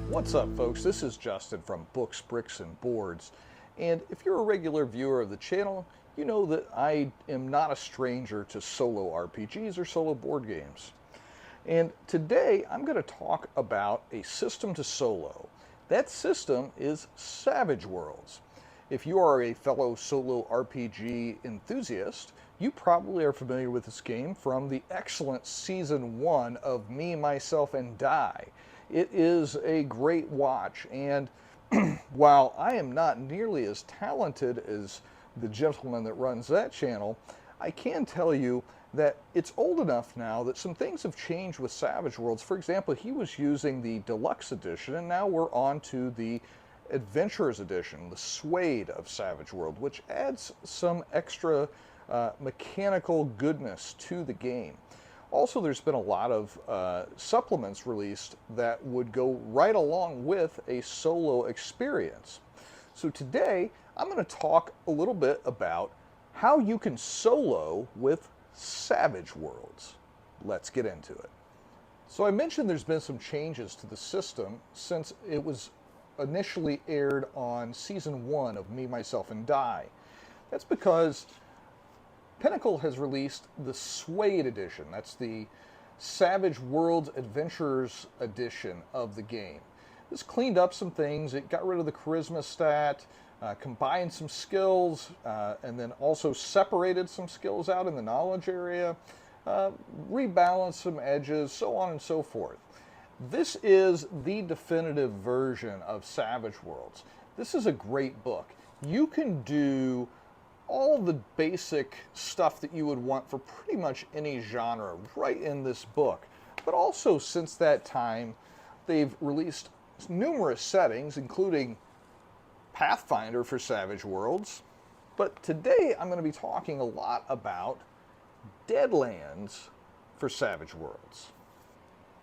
What's up, folks? This is Justin from Books, Bricks, and Boards. And if you're a regular viewer of the channel, you know that I am not a stranger to solo RPGs or solo board games. And today I'm going to talk about a system to solo. That system is Savage Worlds. If you are a fellow solo RPG enthusiast, you probably are familiar with this game from the excellent Season 1 of Me, Myself, and Die. It is a great watch, and while I am not nearly as talented as the gentleman that runs that channel, I can tell you that it's old enough now that some things have changed with Savage Worlds. For example, he was using the Deluxe Edition, and now we're on to the Adventurers Edition, the Suede of Savage World, which adds some extra mechanical goodness to the game. Also, there's been a lot of supplements released that would go right along with a solo experience. So today, I'm going to talk a little bit about how you can solo with Savage Worlds. Let's get into it. So I mentioned there's been some changes to the system since it was initially aired on Season 1 of Me, Myself, and Die. That's because Pinnacle has released the Suede Edition. That's the Savage Worlds Adventurers Edition of the game. This cleaned up some things. It got rid of the charisma stat, combined some skills, and then also separated some skills out in the knowledge area, rebalanced some edges, so on and so forth. This is the definitive version of Savage Worlds. This is a great book. You can do all the basic stuff that you would want for pretty much any genre right in this book. But also, since that time, they've released numerous settings, including Pathfinder for Savage Worlds. But today, I'm going to be talking a lot about Deadlands for Savage Worlds.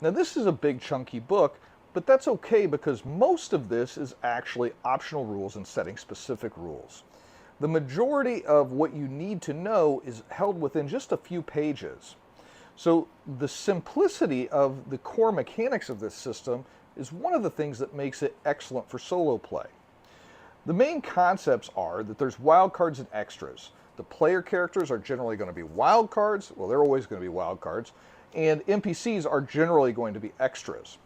Now, this is a big, chunky book, but that's okay because most of this is actually optional rules and setting-specific rules. The majority of what you need to know is held within just a few pages. So the simplicity of the core mechanics of this system is one of the things that makes it excellent for solo play. The main concepts are that there's wild cards and extras. The player characters are generally going to be wild cards. Well, they're always going to be wild cards. And NPCs are generally going to be extras.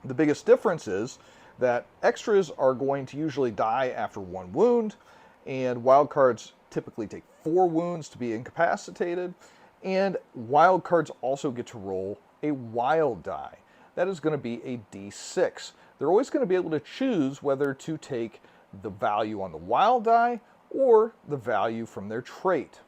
The biggest difference is that extras are going to usually die after 1 wound, and wild cards typically take 4 wounds to be incapacitated, and wild cards also get to roll a wild die. That is going to be a D6. They're always going to be able to choose whether to take the value on the wild die or the value from their trait.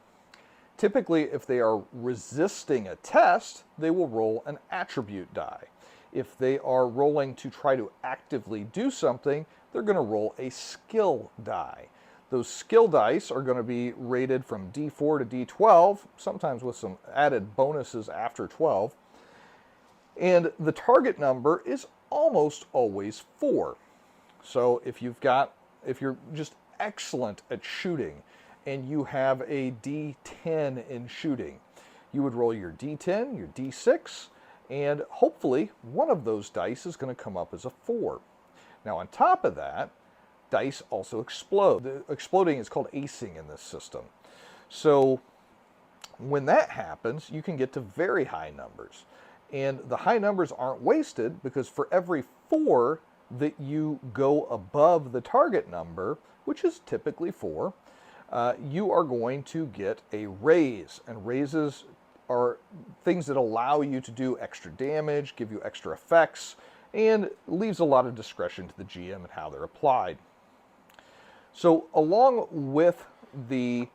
Typically, if they are resisting a test, they will roll an attribute die. If they are rolling to try to actively do something, they're going to roll a skill die. Those skill dice are going to be rated from D4 to D12, sometimes with some added bonuses after 12. And the target number is almost always 4. So if you're just excellent at shooting and you have a D10 in shooting, you would roll your D10, your D6, and hopefully one of those dice is going to come up as a 4. Now on top of that, dice also explode. The exploding is called acing in this system. So when that happens, you can get to very high numbers. And the high numbers aren't wasted because for every 4 that you go above the target number, which is typically 4, you are going to get a raise. And raises are things that allow you to do extra damage, give you extra effects, and leaves a lot of discretion to the GM and how they're applied. So along with the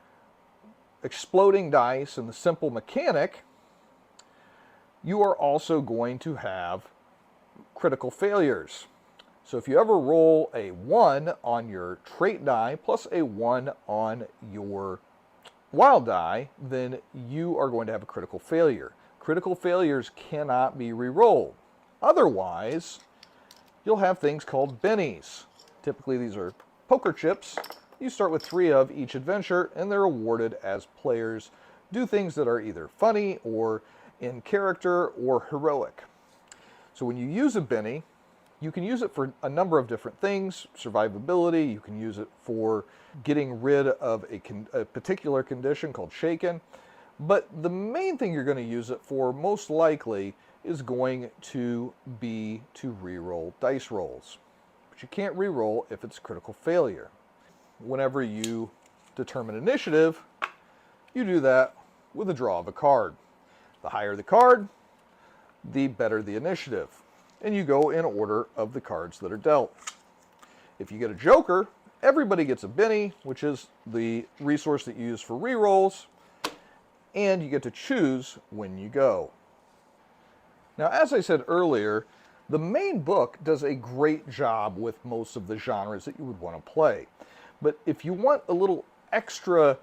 exploding dice and the simple mechanic, you are also going to have critical failures. So if you ever roll a 1 on your trait die plus a 1 on your wild die, then you are going to have a critical failure. Critical failures cannot be re-rolled. Otherwise, you'll have things called bennies. Typically these are poker chips. You start with 3 of each adventure, and they're awarded as players do things that are either funny or in character or heroic. So when you use a Benny, You can use it for a number of different things, survivability. You can use it for getting rid of a particular condition called shaken. But the main thing you're going to use it for, most likely, is going to be to reroll dice rolls. But you can't reroll if it's critical failure. Whenever you determine initiative, you do that with a draw of a card. The higher the card, the better the initiative. And you go in order of the cards that are dealt. If you get a joker, everybody gets a Benny, which is the resource that you use for rerolls, and you get to choose when you go. Now, as I said earlier, the main book does a great job with most of the genres that you would want to play. But if you want a little extra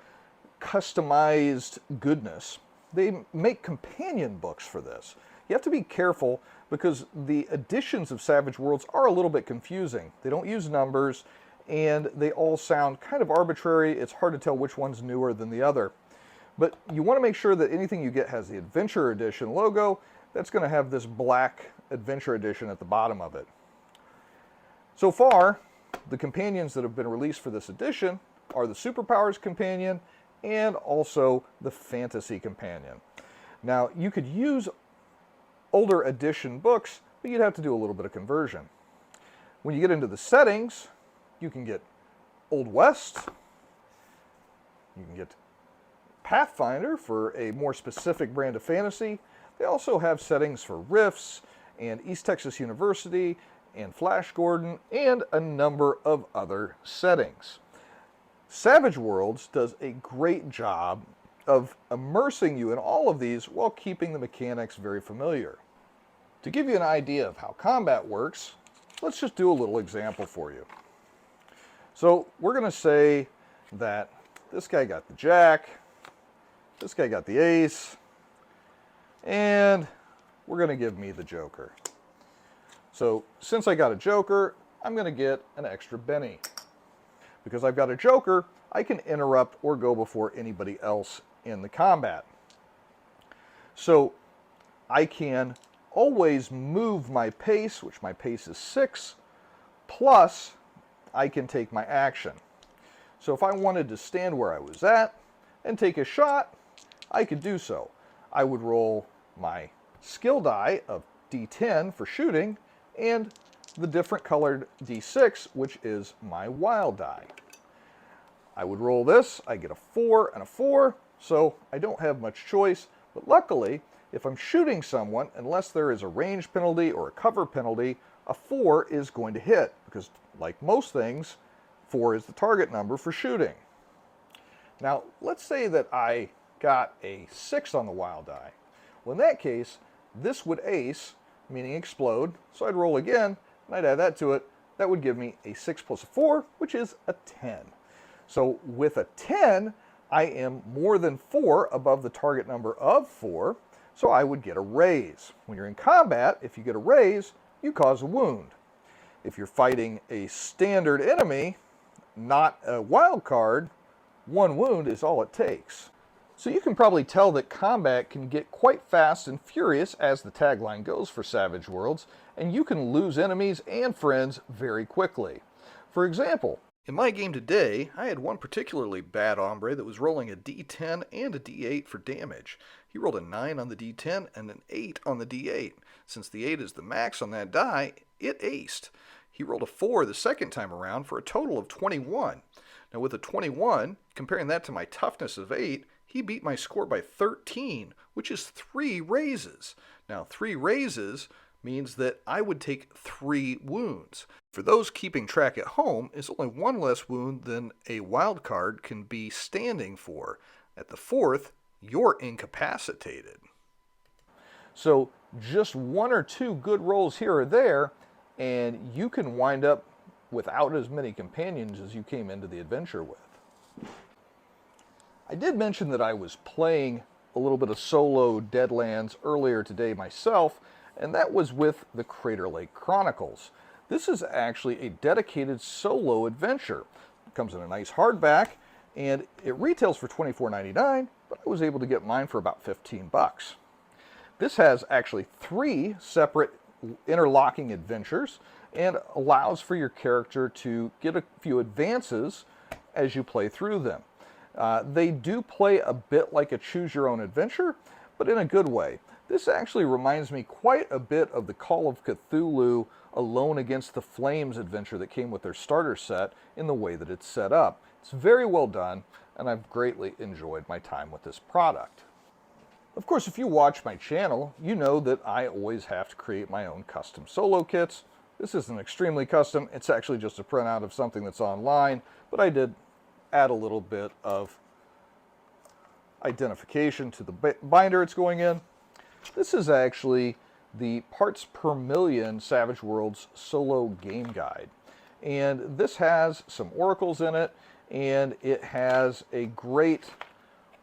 customized goodness, they make companion books for this. You have to be careful because the editions of Savage Worlds are a little bit confusing. They don't use numbers, and they all sound kind of arbitrary. It's hard to tell which one's newer than the other. But you want to make sure that anything you get has the Adventure Edition logo. That's going to have this black Adventure Edition at the bottom of it. So far, the companions that have been released for this edition are the Superpowers Companion and also the Fantasy Companion. Now, you could use older edition books, but you'd have to do a little bit of conversion. When you get into the settings, you can get Old West, you can get Pathfinder for a more specific brand of fantasy. They also have settings for Rifts and East Texas University and Flash Gordon and a number of other settings. Savage Worlds does a great job of immersing you in all of these while keeping the mechanics very familiar. To give you an idea of how combat works, let's just do a little example for you. So we're going to say that this guy got the Jack, this guy got the Ace, and we're going to give me the Joker. So since I got a Joker, I'm going to get an extra Benny. Because I've got a Joker, I can interrupt or go before anybody else in the combat. So I can always move my pace, which my pace is 6, plus I can take my action. So if I wanted to stand where I was at and take a shot, I could do so. I would roll my skill die of D10 for shooting and the different colored D6, which is my wild die. I would roll this, I get a 4 and a 4, so I don't have much choice, but luckily, if I'm shooting someone, unless there is a range penalty or a cover penalty, a 4 is going to hit, because like most things, 4 is the target number for shooting. Now, let's say that I got a 6 on the wild die. Well, in that case, this would ace, meaning explode, so I'd roll again, and I'd add that to it. That would give me a 6 plus a 4, which is a 10. So with a 10, I am more than 4 above the target number of 4, so I would get a raise. When you're in combat, if you get a raise, you cause a wound. If you're fighting a standard enemy, not a wild card, 1 wound is all it takes. So you can probably tell that combat can get quite fast and furious, as the tagline goes for Savage Worlds, and you can lose enemies and friends very quickly. For example, in my game today, I had one particularly bad hombre that was rolling a D10 and a D8 for damage. He rolled a 9 on the D10 and an 8 on the D8. Since the 8 is the max on that die, it aced. He rolled a 4 the second time around for a total of 21. Now with a 21, comparing that to my toughness of 8, he beat my score by 13, which is 3 raises. Now 3 raises means that I would take 3 wounds. For those keeping track at home, it's only 1 less wound than a wild card can be standing for. At the 4th, you're incapacitated. So just 1 or 2 good rolls here or there, and you can wind up without as many companions as you came into the adventure with. I did mention that I was playing a little bit of solo Deadlands earlier today myself, and that was with the Crater Lake Chronicles. This is actually a dedicated solo adventure. It comes in a nice hardback, and it retails for $24.99, but I was able to get mine for about 15 bucks. This has actually 3 separate interlocking adventures, and allows for your character to get a few advances as you play through them. They do play a bit like a choose your own adventure, but in a good way. This actually reminds me quite a bit of the Call of Cthulhu Alone Against the Flames adventure that came with their starter set in the way that it's set up. It's very well done, and I've greatly enjoyed my time with this product. Of course, if you watch my channel, you know that I always have to create my own custom solo kits. This isn't extremely custom, it's actually just a printout of something that's online, but I did add a little bit of identification to the binder it's going in. This is actually the Parts Per Million Savage Worlds Solo Game Guide. And this has some oracles in it, and it has a great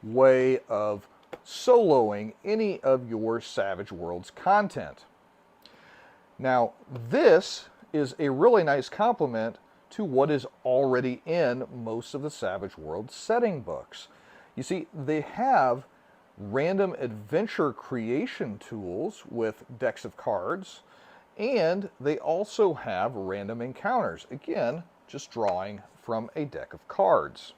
way of soloing any of your Savage Worlds content. Now, this is a really nice complement to what is already in most of the Savage Worlds setting books. You see, they have random adventure creation tools with decks of cards, and they also have random encounters, again, just drawing from a deck of cards.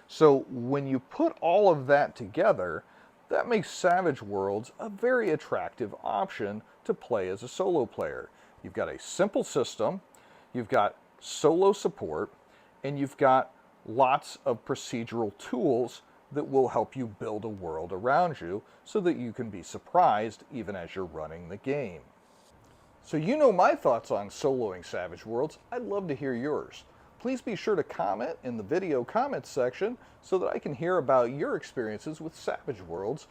So when you put all of that together, that makes Savage Worlds a very attractive option to play as a solo player. You've got a simple system, you've got solo support, and you've got lots of procedural tools that will help you build a world around you so that you can be surprised even as you're running the game. So you know my thoughts on soloing Savage Worlds. I'd love to hear yours. Please be sure to comment in the video comments section so that I can hear about your experiences with Savage Worlds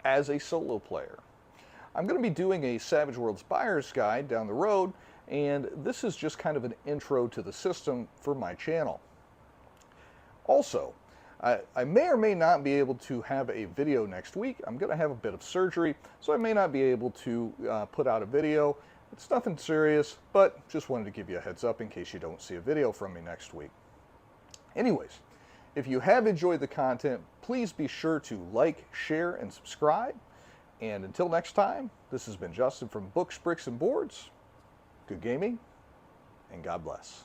as a solo player. I'm going to be doing a Savage Worlds buyer's guide down the road, and this is just kind of an intro to the system for my channel. Also, I may or may not be able to have a video next week. I'm going to have a bit of surgery, so I may not be able to put out a video. It's nothing serious, but just wanted to give you a heads up in case you don't see a video from me next week. Anyways, if you have enjoyed the content, please be sure to like, share, and subscribe. And until next time, this has been Justin from Books, Bricks, and Boards. Good gaming, and God bless.